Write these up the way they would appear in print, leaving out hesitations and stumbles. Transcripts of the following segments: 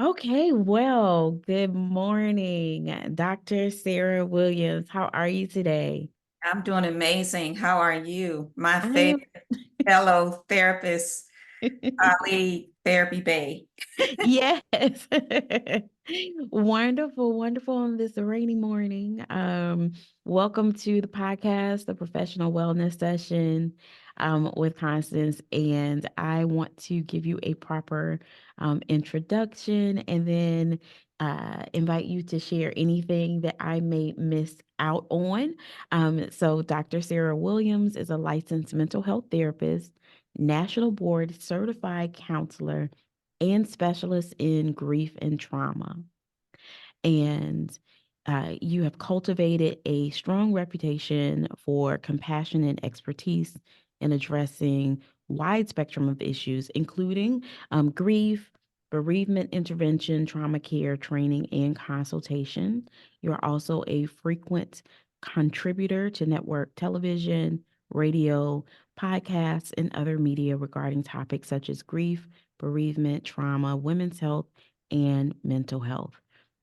Okay, well, good morning, Dr. Sarah Williams. How are you today? I'm doing amazing. How are you? My I am. favorite fellow therapist, colleague, therapy babe. Yes. Wonderful, wonderful on this rainy morning. Welcome to the podcast, the professional wellness session with Constance. And I want to give you a proper introduction and then invite you to share anything that I may miss out on. So, Dr. Sarah Williams is a licensed mental health therapist, national board certified counselor and specialists in grief and trauma. And you have cultivated a strong reputation for compassion and expertise in addressing wide spectrum of issues, including grief, bereavement intervention, trauma care, training, and consultation. You're also a frequent contributor to network television, radio, podcasts, and other media regarding topics such as grief, bereavement, trauma, women's health, and mental health.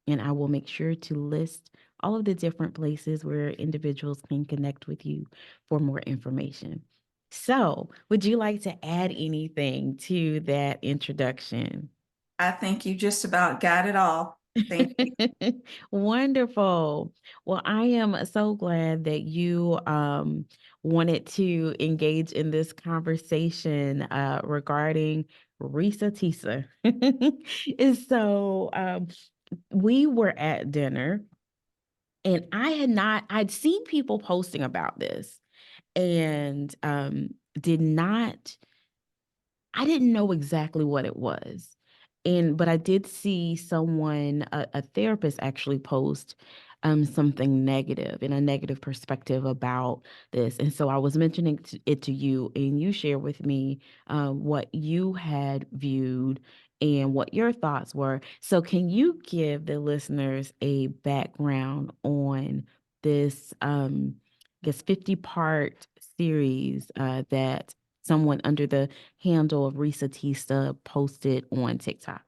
And I will make sure to list all of the different places where individuals can connect with you for more information. So, would you like to add anything to that introduction? I think you just about got it all. Thank you. Wonderful. Well, I am so glad that you wanted to engage in this conversation regarding Reesa Teesa. And so we were at dinner and I'd seen people posting about this and did not I didn't know exactly what it was. But I did see someone, a therapist actually post something negative in a negative perspective about this. And so I was mentioning it to you, and you share with me what you had viewed and what your thoughts were. So can you give the listeners a background on this, I guess, 50-part series that someone under the handle of Reesa Teesa posted on TikTok?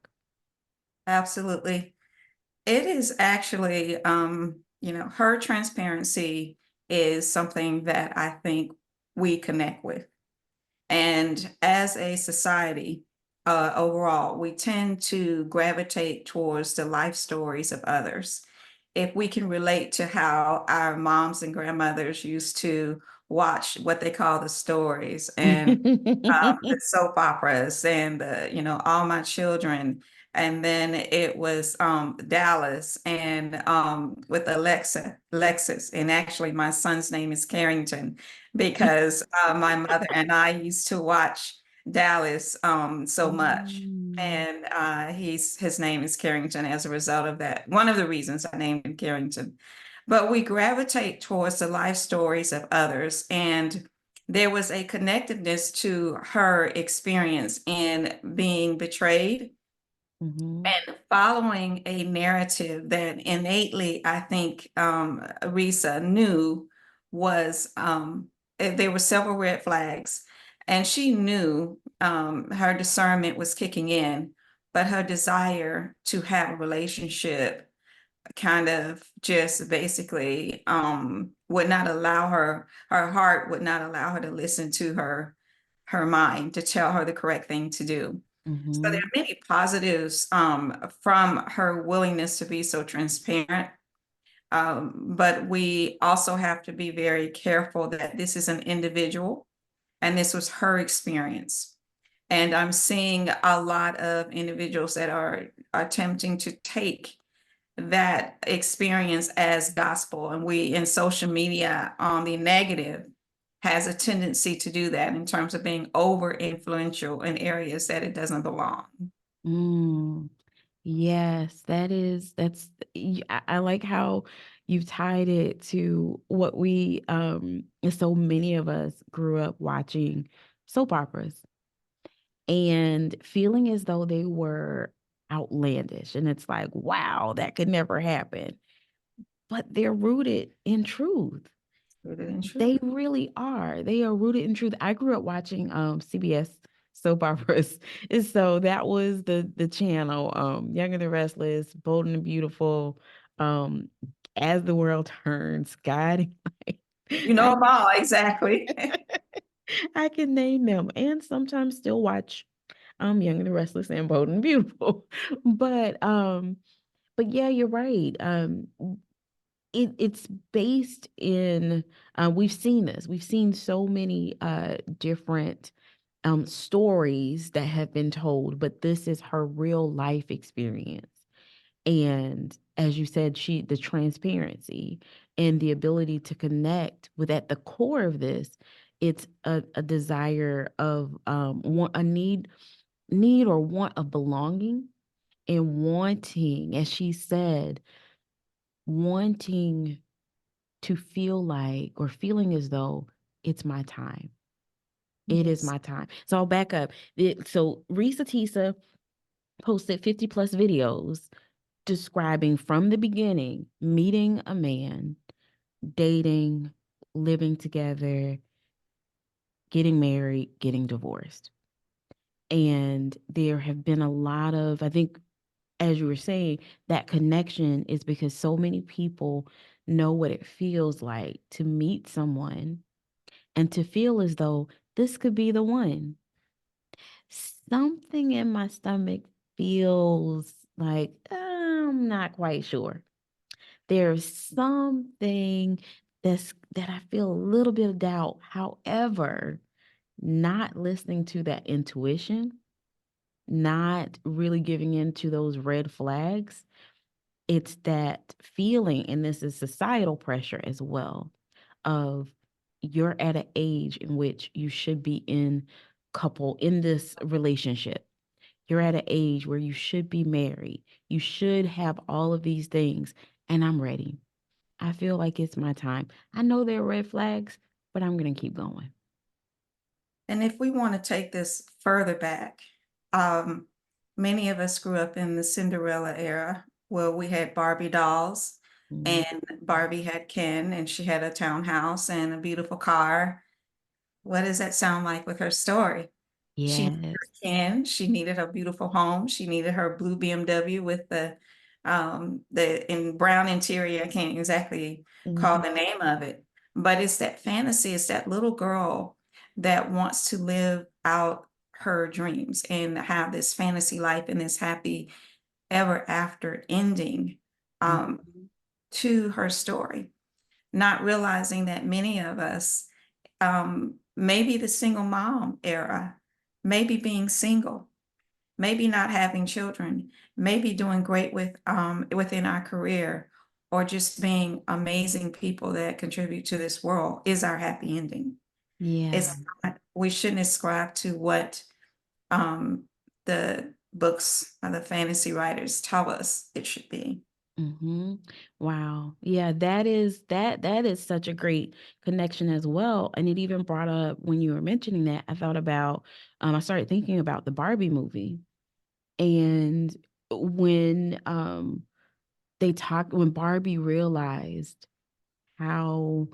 Absolutely. It is actually, her transparency is something that I think we connect with. And as a society, overall, we tend to gravitate towards the life stories of others. If we can relate to how our moms and grandmothers used to watch what they call the stories and the soap operas and All My Children. And then it was Dallas and with Alexis. And actually, my son's name is Carrington because my mother and I used to watch Dallas so much. Mm, And his name is Carrington as a result of that. One of the reasons I named him Carrington. But we gravitate towards the life stories of others. And there was a connectedness to her experience in being betrayed mhm, and following a narrative that innately, I think, Risa knew was there were several red flags, and she knew her discernment was kicking in, but her desire to have a relationship kind of just basically would not allow her heart would not allow her to listen to her mind to tell her the correct thing to do. So there mhm, are many positives from her willingness to be so transparent. But we also have to be very careful that this is an individual and this was her experience. And I'm seeing a lot of individuals that are attempting to take that experience as gospel. And we in social media on the negative has a tendency to do that in terms of being over influential in areas that it doesn't belong. mm. Yes, I like how you've tied it to what and so many of us grew up watching soap operas and feeling as though they were outlandish. And it's like, wow, that could never happen. But they're rooted in truth. Rooted in They truth. really are. They are rooted in truth. I grew up watching CBS soap operas. And so that was the channel, Young and the Restless, Bold and the Beautiful, um, As the World Turns, Guiding Light. You know I them all, exactly. I can name them and sometimes still watch Young and the Restless and Bold and Beautiful. But but yeah, you're right. It's based in we've seen this. We've seen so many different stories that have been told, but this is her real life experience. And as you said, the transparency and the ability to connect with, at the core of this, it's a desire of want, a need or want of belonging, and wanting, as she said, wanting to feel like, or feeling as though it's my time. It is Yes. my time. So I'll back up. So Reesa Teesa posted 50 plus videos describing from the beginning meeting a man, dating, living together, getting married, getting divorced. And there have been a lot of, I think, as you were saying, that connection is because so many people know what it feels like to meet someone and to feel as though this could be the one. Something in my stomach feels like I'm not quite sure. There's something that I feel a little bit of doubt. However, not listening to that intuition, not really giving in to those red flags, it's that feeling, and this is societal pressure as well, of you're at an age in which you should be in this relationship. You're at an age where you should be married. You should have all of these things, and I'm ready. I feel like it's my time. I know there are red flags, but I'm going to keep going. And if we want to take this further back, um, many of us grew up in the Cinderella era where we had Barbie dolls, Mm. and Barbie had Ken, and she had a townhouse and a beautiful car. What does that sound like with her story? She needed her Yes. Ken, she needed her beautiful home, she needed her blue BMW with the in brown interior. I can't exactly call Mhm. the name of it, but it's that fantasy, it's that little girl that wants to live out her dreams and have this fantasy life and this happy ever after ending um, Mhm. to her story, not realizing that many of us, maybe the single mom era, maybe being single, maybe not having children, maybe doing great within our career, or just being amazing people that contribute to this world is our happy ending. Yeah. It's not, we shouldn't ascribe to what um, the books or the fantasy writers tell us it should be. Mhm. Wow. Yeah, that is such a great connection as well. And it even brought up, when you were mentioning that, I thought about I started thinking about the Barbie movie. And when when Barbie realized how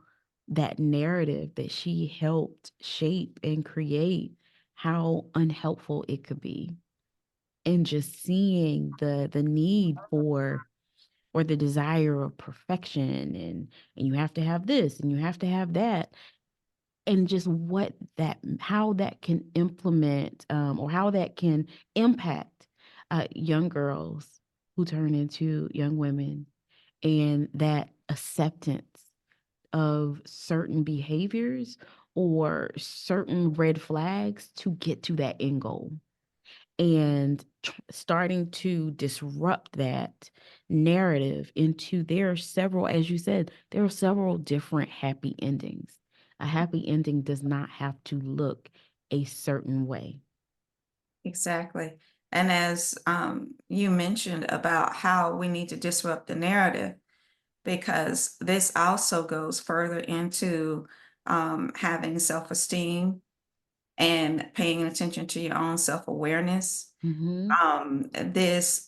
that narrative that she helped shape and create, how unhelpful it could be. And just seeing the need for, or the desire of perfection, and you have to have this and you have to have that, and just what that how that can implement, or how that can impact young girls who turn into young women, and that acceptance of certain behaviors or certain red flags to get to that end goal, and starting to disrupt that narrative into, there are several, as you said, there are several different happy endings. A happy ending does not have to look a certain way. Exactly. And as you mentioned about how we need to disrupt the narrative, because this also goes further into having self esteem and paying attention to your own self awareness. Mm-hmm. This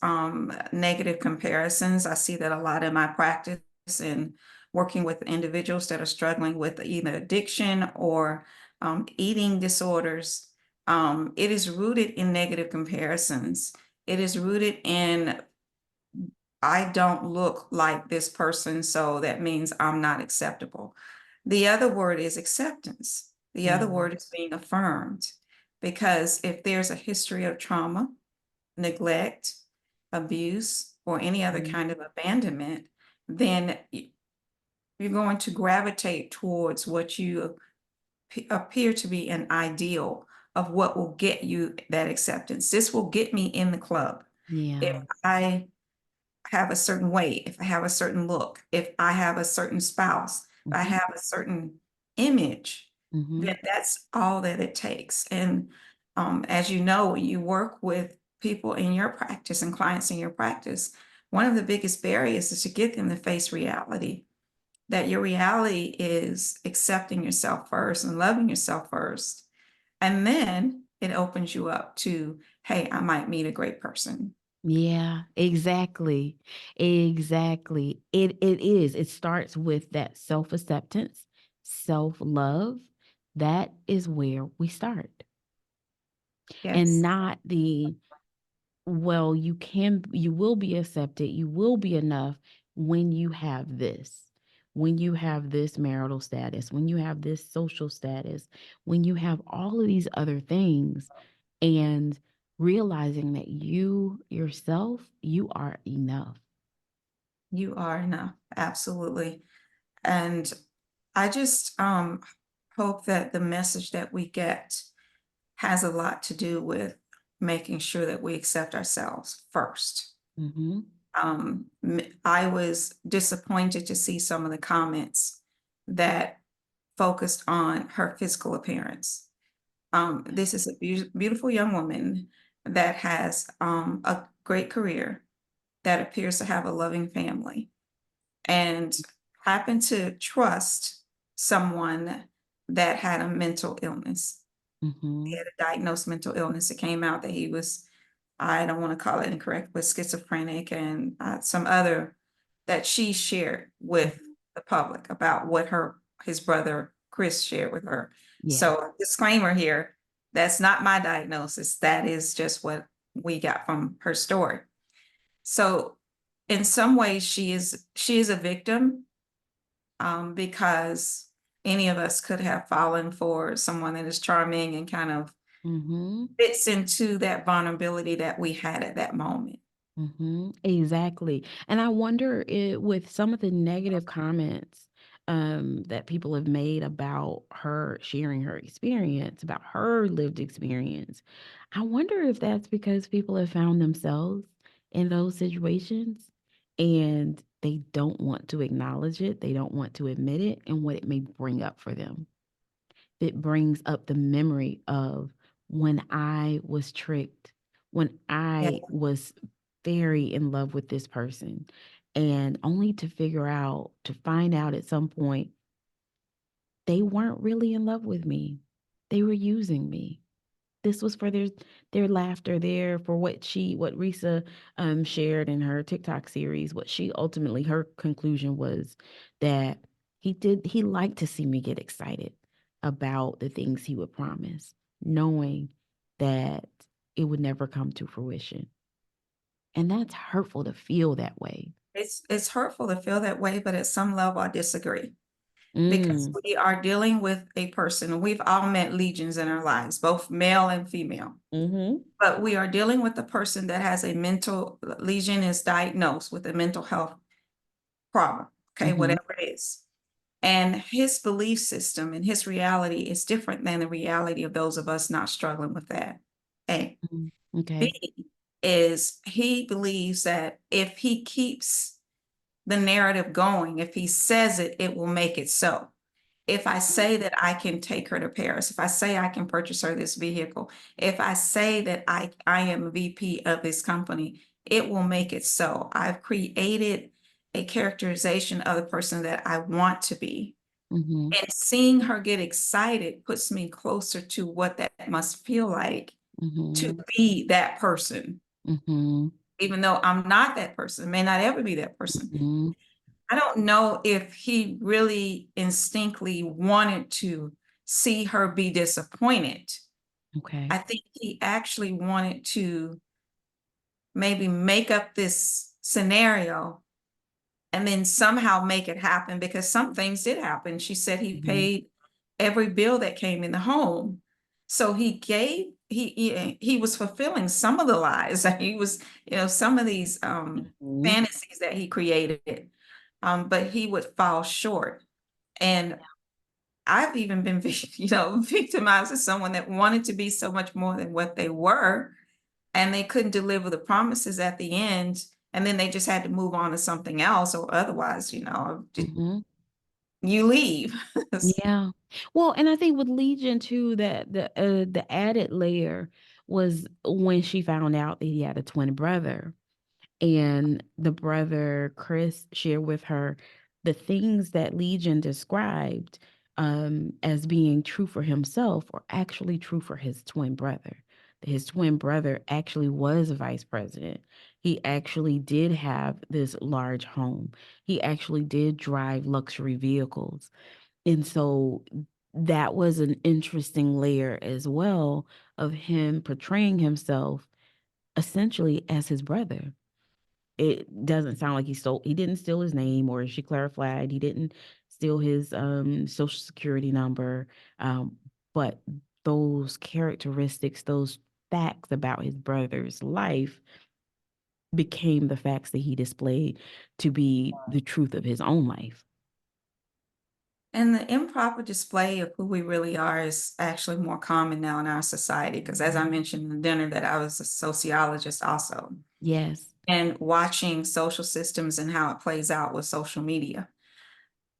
negative comparisons, I see that a lot in my practice and working with individuals that are struggling with either addiction or eating disorders. It is rooted in negative comparisons. It is rooted in, I don't look like this person, so that means I'm not acceptable. The other word is acceptance. The other Yeah. word is being affirmed. Because if there's a history of trauma, neglect, abuse, or any other Mhm. kind of abandonment, then you're going to gravitate towards what you appear to be an ideal of what will get you that acceptance. This will get me in the club. If Yeah. I have a certain weight, if I have a certain look, if I have a certain spouse, if I Mhm. have a certain image, then Mhm. that's all that it takes. And as you know, when you work with people in your practice and clients in your practice, one of the biggest barriers is to get them to face reality. That your reality is accepting yourself first and loving yourself first. And then it opens you up to, hey, I might meet a great person. Yeah, exactly. Exactly. It is. It starts with that self-acceptance, self-love. That is where we start. And Yes. not the, well, you will be accepted, you will be enough when you have this. When you have this marital status, when you have this social status, when you have all of these other things, and realizing that you yourself, you are enough. You are enough. Absolutely. And I just hope that the message that we get has a lot to do with making sure that we accept ourselves first. Mhm. I was disappointed to see some of the comments that focused on her physical appearance. This is a beautiful young woman that has a great career, that appears to have a loving family, and happened to trust someone that had a mental illness. He Mhm. had a diagnosed mental illness. It came out that he was, I don't want to call it incorrect, but schizophrenic, and some other that she shared with Mhm. the public about what his brother Chris shared with her. Yeah. So disclaimer here, that's not my diagnosis. That is just what we got from her story. So in some ways she is a victim, because any of us could have fallen for someone that is charming and kind of Mhm. fits into that vulnerability that we had at that moment. Exactly. And I wonder with some of the negative comments that people have made about her sharing her experience, about her lived experience, I wonder if that's because people have found themselves in those situations and they don't want to acknowledge it, they don't want to admit it, and what it may bring up for them. It brings up the memory of when I was tricked, when Yeah. I was very in love with this person, and only to find out at some point, they weren't really in love with me. They were using me. This was for their laughter, there for what Reesa shared in her TikTok series. What she ultimately, her conclusion was that he liked to see me get excited about the things he would promise, knowing that it would never come to fruition. And that's hurtful to feel that way. It's hurtful to feel that way, but at some level I disagree, because Mm. we are dealing with a person, and we've all met legions in our lives, both male and female. Mhm. But we are dealing with a person that has a mental legion, is diagnosed with a mental health problem, okay, Mhm. whatever it is. And his belief system and his reality is different than the reality of those of us not struggling with that. A. Mhm. Okay. B is he believes that if he keeps the narrative going, if he says it, it will make it so. If I say that I can take her to Paris, if I say I can purchase her this vehicle, if I say that I am VP of this company, it will make it so. I've created a characterization of the person that I want to be. Mhm. And seeing her get excited puts me closer to what that must feel like to Mhm. be that person. Mhm. Even though I'm not that person, may not ever be that person. Mhm. I don't know if he really instinctively wanted to see her be disappointed, Okay. I think he actually wanted to maybe make up this scenario and then somehow make it happen, because some things did happen. She said he Mhm. paid every bill that came in the home. So he was fulfilling some of the lies. He was, some of these Mhm. fantasies that he created, but he would fall short. And I've even been, victimized as someone that wanted to be so much more than what they were, and they couldn't deliver the promises at the end, and then they just had to move on to something else, or otherwise, Mhm. you leave. Yeah. Well, and I think with Legion too, that the added layer was when she found out that he had a twin brother. And the brother Chris shared with her the things that Legion described as being true for himself or actually true for his twin brother. His twin brother actually was a vice president. He actually did have this large home. He actually did drive luxury vehicles. And so that was an interesting layer as well of him portraying himself essentially as his brother. It doesn't sound like he didn't steal his name, or she clarified he didn't steal his social security number. Um, but those characteristics, those facts about his brother's life became the facts that he displayed to be the truth of his own life. And the improper display of who we really are is actually more common now in our society, because as I mentioned in the dinner, that I was a sociologist also, Yes. and watching social systems and how it plays out with social media.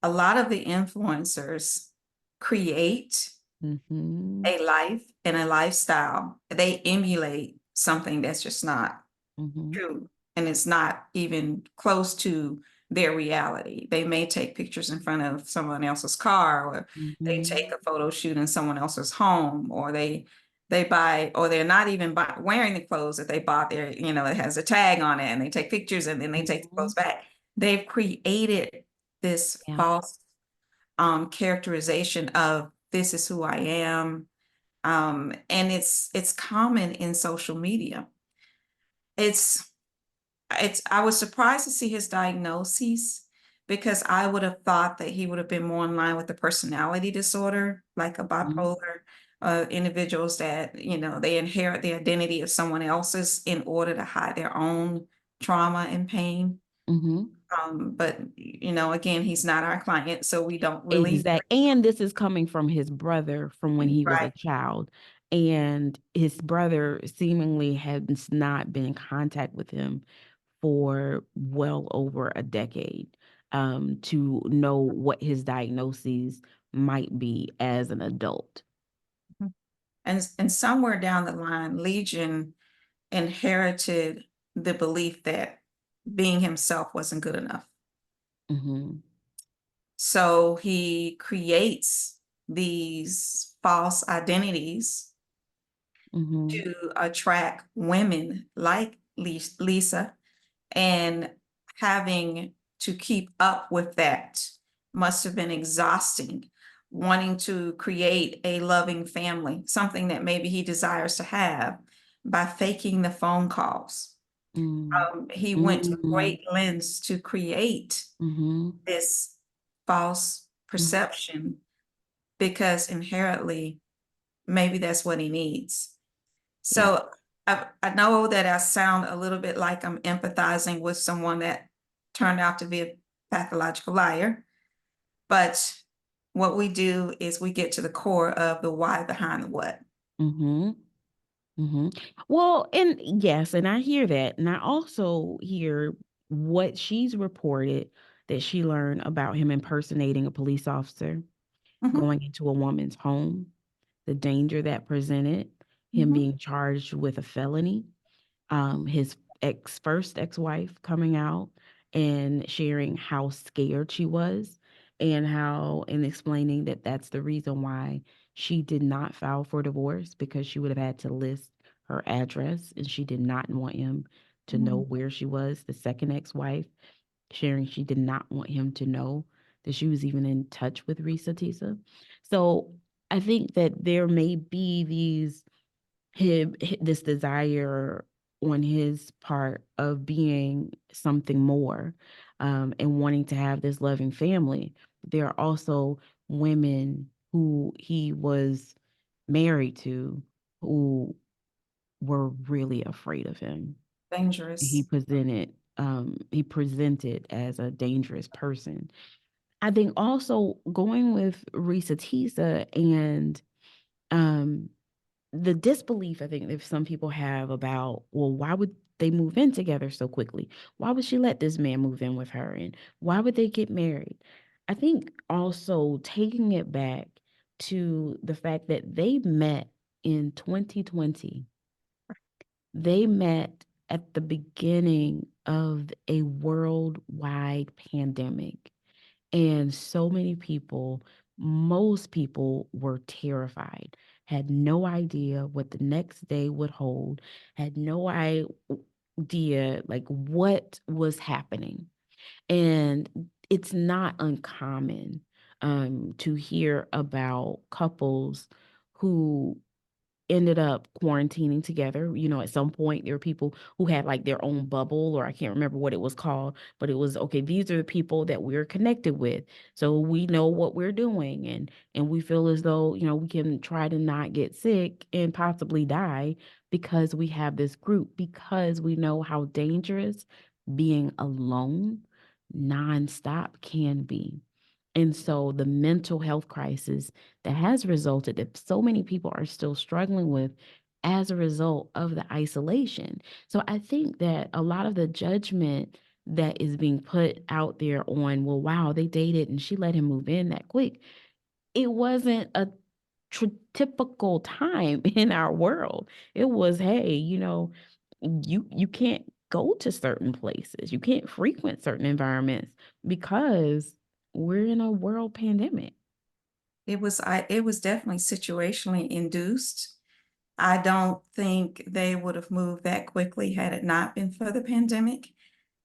A lot of the influencers create Mhm. a life and a lifestyle. They emulate something that's just not Mhm. true, and it's not even close to their reality. They may take pictures in front of someone else's car, or they take Mhm. a photo shoot in someone else's home, or they buy, or they're not even wearing the clothes that they bought there, it has a tag on it, and they take pictures and then they take the clothes Mhm. back. They've created this Yeah. false characterization of this is who I am. And it's common in social media. It's I was surprised to see his diagnoses, because I would have thought that he would have been more in line with the personality disorder, like a Mhm. bipolar, individuals that, they inherit the identity of someone else's in order to hide their own trauma and pain. Mhm. But again, he's not our client, so we don't really. Exact and this is coming from his brother from when he was a Right. child, and his brother seemingly has not been in contact with him for well over a decade, to know what his diagnoses might be as an adult. And somewhere down the line, Legion inherited the belief that being himself wasn't good enough. Mhm. So he creates these false identities Mhm. to attract women like Lisa, and having to keep up with that must have been exhausting. Wanting to create a loving family, something that maybe he desires to have, by faking the phone calls. Mm. He went to Mm. great lengths to create Mhm. this false Mhm. perception, because inherently, maybe that's what he needs. Yeah. So I know that I sound a little bit like I'm empathizing with someone that turned out to be a pathological liar, but what we do is we get to the core of the why behind the what. Mhm. Mhm. Well, and yes, and I hear that. And I also hear what she's reported that she learned about him impersonating a police officer, Mhm, going into a woman's home, the danger that presented, him mhm, being charged with a felony, his first ex-wife coming out and sharing how scared she was, and how and explaining that that's the reason why she did not file for divorce, because she would have had to list her address and she did not want him to know mhm. where she was. The second ex-wife sharing she did not want him to know that she was even in touch with Reesa Teesa. So I think that there may be these this desire on his part of being something more, and wanting to have this loving family. There are also women who he was married to who were really afraid of him. Dangerous. He presented as a dangerous person. I think also going with Reesa Teesa and um the disbelief I think that some people have about, well, why would they move in together so quickly? Why would she let this man move in with her? And why would they get married? I think also taking it back to the fact that they met in 2020. They met at the beginning of a worldwide pandemic. And so many people, most people were terrified, had no idea what the next day would hold, had no idea like what was happening. And it's not uncommon to hear about couples who ended up quarantining together. You know, at some point there were people who had like their own bubble, or I can't remember what it was called, but it was okay, these are the people that we're connected with. So we know what we're doing, and we feel as though, you know, we can try to not get sick and possibly die because we have this group, because we know how dangerous being alone nonstop can be. And so the mental health crisis that has resulted that so many people are still struggling with as a result of the isolation. So I think that a lot of the judgment that is being put out there on, well, wow, they dated and she let him move in that quick. It wasn't a typical time in our world. It was, hey, you know, you can't go to certain places. You can't frequent certain environments because we're in a world pandemic. It was definitely situationally induced. I don't think they would have moved that quickly had it not been for the pandemic.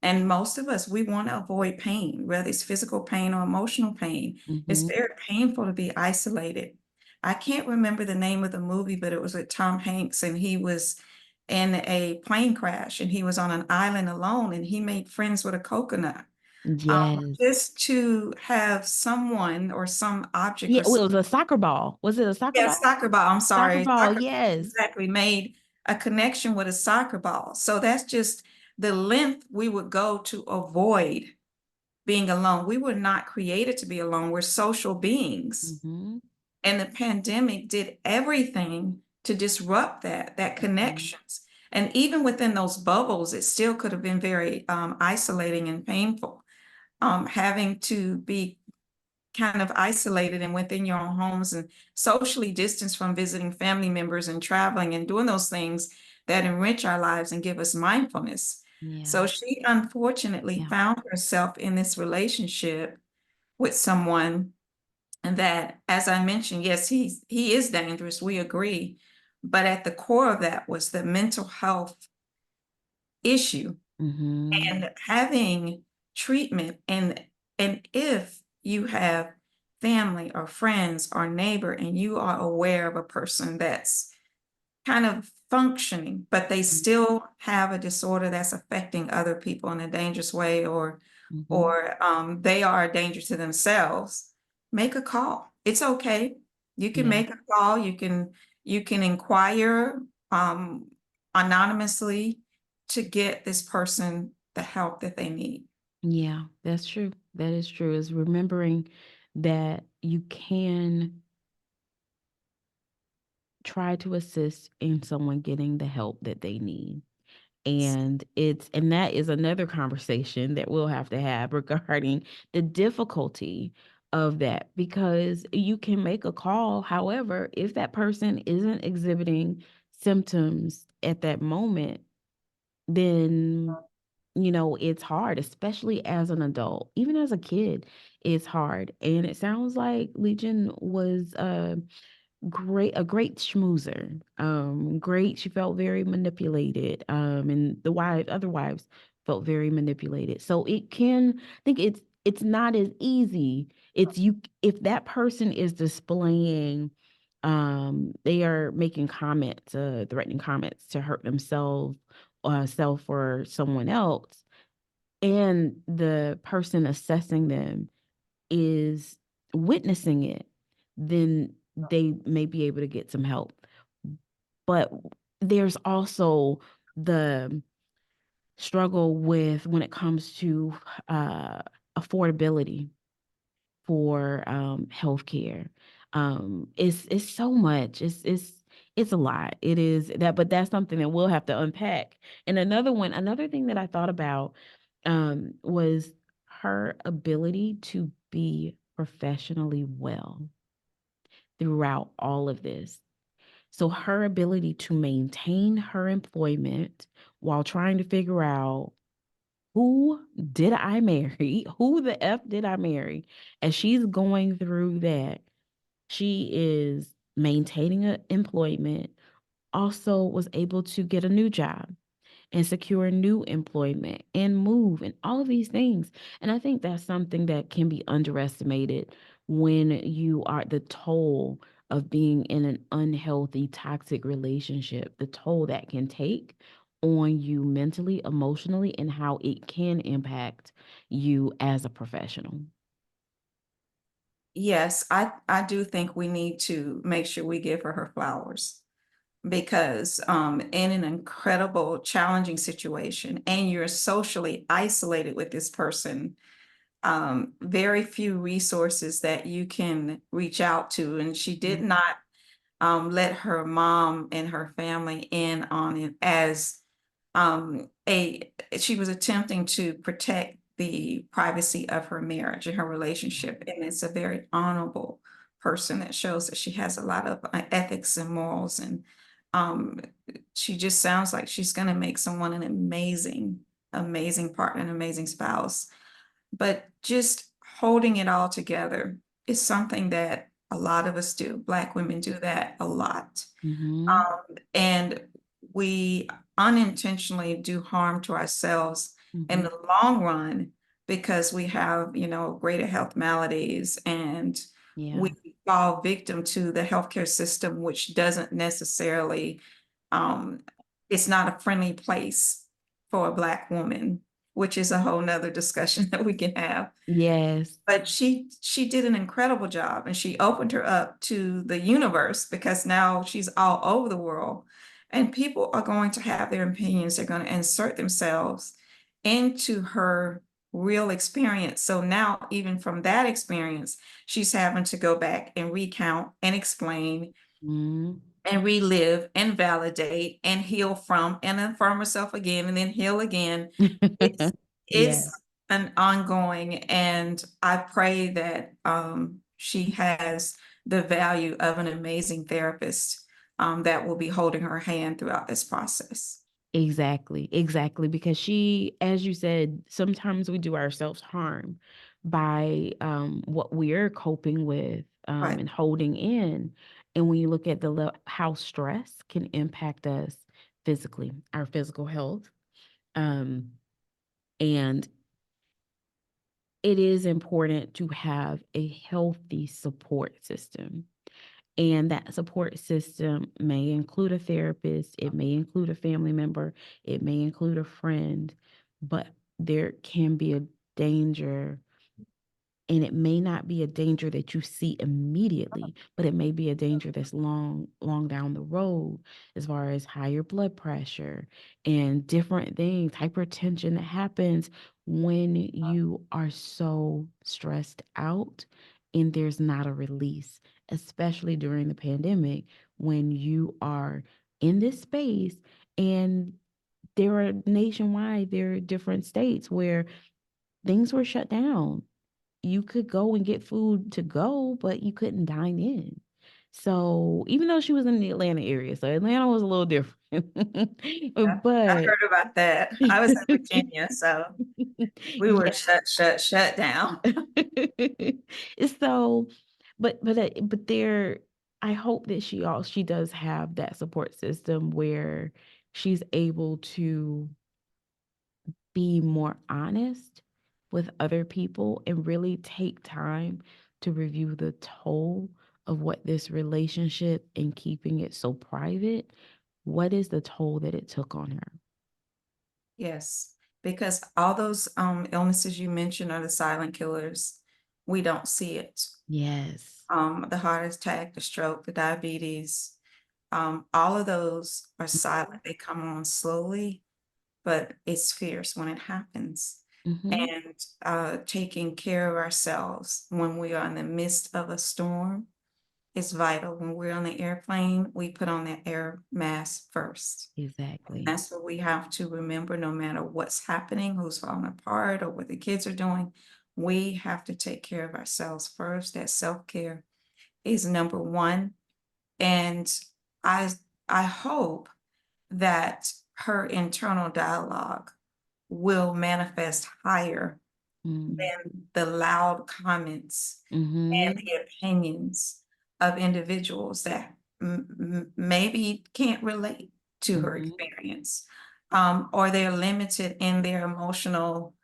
And most of us, we want to avoid pain, whether it's physical pain or emotional pain. It's Mhm. very painful to be isolated. I can't remember the name of the movie, but it was with Tom Hanks, and he was in a plane crash and he was on an island alone and he made friends with a coconut. Yes. Just to have someone or some object Yeah, or well, it was a soccer ball. Was it a soccer yeah, ball? soccer ball, I'm Soccer sorry. ball, Soccer yes. exactly, made a connection with a soccer ball. So that's just the length we would go to avoid being alone. We were not created to be alone. We're social beings. Mhm. And the pandemic did everything to disrupt that Mhm. connections. And even within those bubbles, it still could have been very isolating and painful. Having to be kind of isolated and within your own homes and socially distanced from visiting family members and traveling and doing those things that enrich our lives and give us mindfulness. Yeah. So she unfortunately Yeah. found herself in this relationship with someone that, as I mentioned, yes, he is dangerous, we agree. But at the core of that was the mental health issue Mhm. and having treatment. And if you have family or friends or neighbor and you are aware of a person that's kind of functioning, but they Mhm. still have a disorder that's affecting other people in a dangerous way, Mhm. or they are a danger to themselves, make a call. It's okay. You can Yeah. make a call. You can inquire um, anonymously to get this person the help that they need. Yeah, that's true. That is true. Is remembering that you can try to assist in someone getting the help that they need. And that is another conversation that we'll have to have regarding the difficulty of that, because you can make a call. However, if that person isn't exhibiting symptoms at that moment, then it's hard, especially as an adult. Even as a kid, it's hard. And it sounds like Legion was a great schmoozer. Great. She felt very manipulated. And the other wives felt very manipulated. So I think it's not as easy. It's you if that person is displaying They are making comments, threatening comments to hurt themselves, self or someone else, and the person assessing them is witnessing it, then they may be able to get some help. But there's also the struggle with when it comes to uh, affordability for healthcare. It's so much. It's a lot. It is that, but that's something that we'll have to unpack. And another thing that I thought about was her ability to be professionally well throughout all of this. So her ability to maintain her employment while trying to figure out who did I marry? Who the F did I marry? As she's going through that, she is maintaining employment, also was able to get a new job and secure new employment and move and all of these things. And I think that's something that can be underestimated when you are the toll of being in an unhealthy, toxic relationship, the toll that can take on you mentally, emotionally, and how it can impact you as a professional. Yes, I do think we need to make sure we give her flowers because in an incredible challenging situation and you're socially isolated with this person, very few resources that you can reach out to, and she did Mhm. not let her mom and her family in on it as a she was attempting to protect the privacy of her marriage and her relationship, and it's a very honorable person that shows that she has a lot of ethics and morals, and um, she just sounds like she's going to make someone an amazing partner, an amazing spouse. But just holding it all together is something that a lot of us do. Black women do that a lot. Mhm. And we unintentionally do harm to ourselves in Mhm. the long run because we have, greater health maladies and Yeah. we fall victim to the healthcare system, which doesn't necessarily, um, it's not a friendly place for a Black woman, which is a whole nother discussion that we can have. Yes. But she did an incredible job and she opened her up to the universe because now she's all over the world and people are going to have their opinions. They're going to insert themselves into her real experience. So now, even from that experience, she's having to go back and recount and explain Mhm. and relive and validate and heal from and affirm herself again and then heal again. It's Yeah. it's an ongoing, and I pray that she has the value of an amazing therapist that will be holding her hand throughout this process. Exactly, exactly. Because she, as you said, sometimes we do ourselves harm by what we're coping with Right. and holding in. And when you look at how stress can impact us physically, our physical health, um, and it is important to have a healthy support system. And that support system may include a therapist, it may include a family member, it may include a friend, but there can be a danger, and it may not be a danger that you see immediately, but it may be a danger that's long down the road, as far as higher blood pressure and different things, hypertension that happens when you are so stressed out and there's not a release, especially during the pandemic when you are in this space. And there are different states where things were shut down. You could go and get food to go, but you couldn't dine in. So even though she was in the Atlanta area, so Atlanta was a little different. I But heard about that. I was in Virginia, so we were yeah. shut down. So, but there, I hope that she does have that support system where she's able to be more honest with other people and really take time to review the toll of what this relationship and keeping it so private, what is the toll that it took on her? Yes, because all those illnesses you mentioned are the silent killers. We don't see it. Yes. The heart attack, the stroke, the diabetes, all of those are silent. They come on slowly, but it's fierce when it happens. Mm-hmm. And taking care of ourselves when we are in the midst of a storm is vital. When we're on the airplane, we put on that air mask first. And Exactly. that's what we have to remember no matter what's happening, who's falling apart, or what the kids are doing. We have to take care of ourselves first. That self-care is number one. And I I hope that her internal dialogue will manifest higher Mm. than the loud comments and Mm-hmm. the opinions of individuals that maybe can't relate to her Mm-hmm. experience, or they're limited in their emotional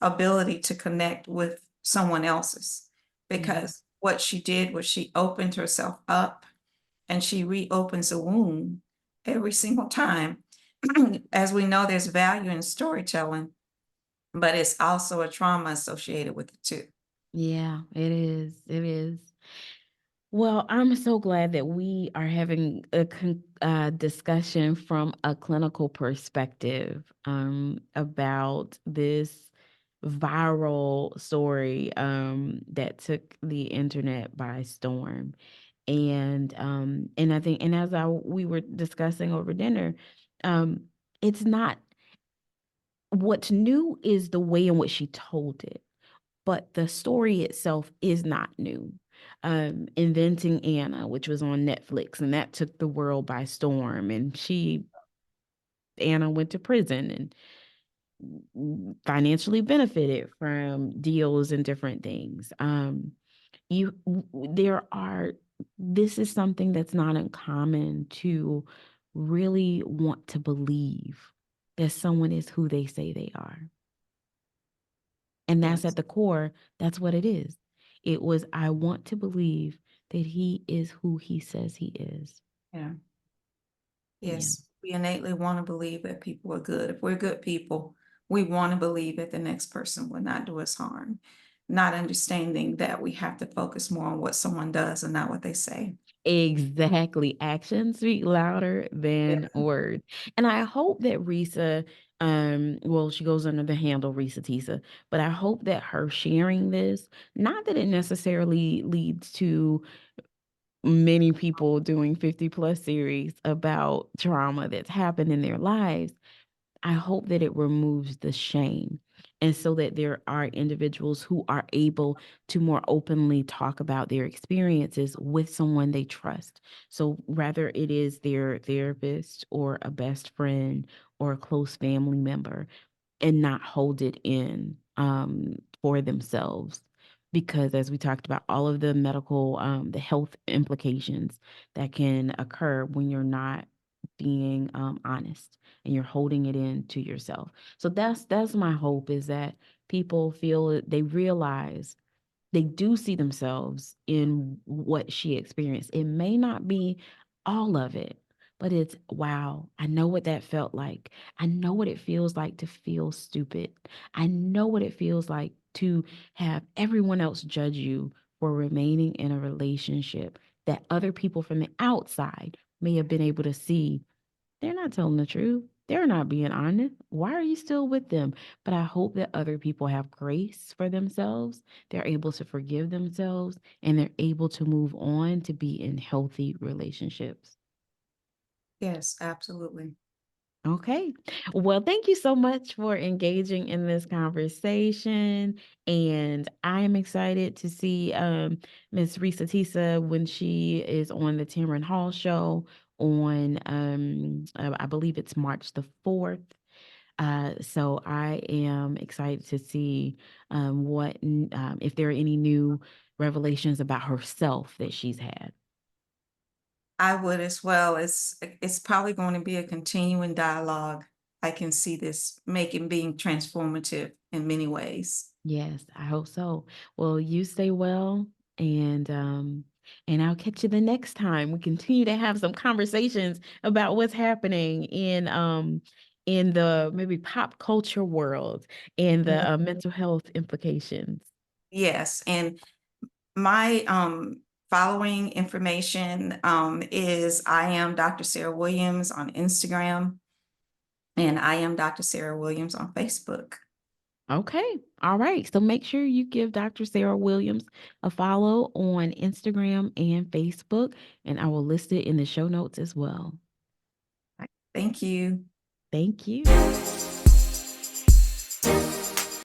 ability to connect with someone else's. Yeah. Because what she did was she opened herself up and she reopens a wound every single time. As we know, there's value in storytelling, but it's also a trauma associated with it too. Yeah, it is. It is. Well, I'm so glad that we are having a discussion from a clinical perspective about this viral story that took the internet by storm. And I think, and as we were discussing over dinner, um, it's not what's new is the way in which she told it, but the story itself is not new. Inventing Anna, which was on Netflix, and that took the world by storm. And Anna went to prison and financially benefited from deals and different things. You, there are, this is something that's not uncommon to really want to believe that someone is who they say they are. And that's at Yes. the core, that's what it is. It was, I want to believe that he is who he says he is. Yeah. Yeah. Yes. We innately want to believe that people are good. If we're good people, we want to believe that the next person will not do us harm, not understanding that we have to focus more on what someone does and not what they say. Exactly. Actions speak louder Yeah. than words. And I hope that Reesa, well, she goes under the handle Reesa Teesa, but I hope that her sharing this, not that it necessarily leads to many people doing 50 plus series about trauma that's happened in their lives. I hope that it removes the shame. And so that there are individuals who are able to more openly talk about their experiences with someone they trust. So, whether it is their therapist or a best friend or a close family member, and not hold it in for themselves. Because as we talked about, all of the medical, the health implications that can occur when you're not being honest and you're holding it in to yourself. So that's my hope, is that people feel they realize they do see themselves in what she experienced. It may not be all of it, but it's, wow, I know what that felt like. I know what it feels like to feel stupid. I know what it feels like to have everyone else judge you for remaining in a relationship that other people from the outside may have been able to see they're not telling the truth. They're not being honest. Why are you still with them? But I hope that other people have grace for themselves. They're able to forgive themselves and they're able to move on to be in healthy relationships. Yes, absolutely. Okay. Well, thank you so much for engaging in this conversation. And I am excited to see Miss Reesa Teesa when she is on the Tamron Hall show on I believe it's March the 4th. So I am excited to see if there are any new revelations about herself that she's had. I would as well. It's probably going to be a continuing dialogue. I can see this making being transformative in many ways. Yes, I hope so. Well, you stay well, and And I'll catch you the next time. We continue to have some conversations about what's happening in the maybe pop culture world and the mental health implications. Yes, and my following information is I am Dr. Sarah Williams on Instagram, and I am Dr. Sarah Williams on Facebook. Okay. All right. So make sure you give Dr. Sarah Williams a follow on Instagram and Facebook, and I will list it in the show notes as well. Thank you. Thank you.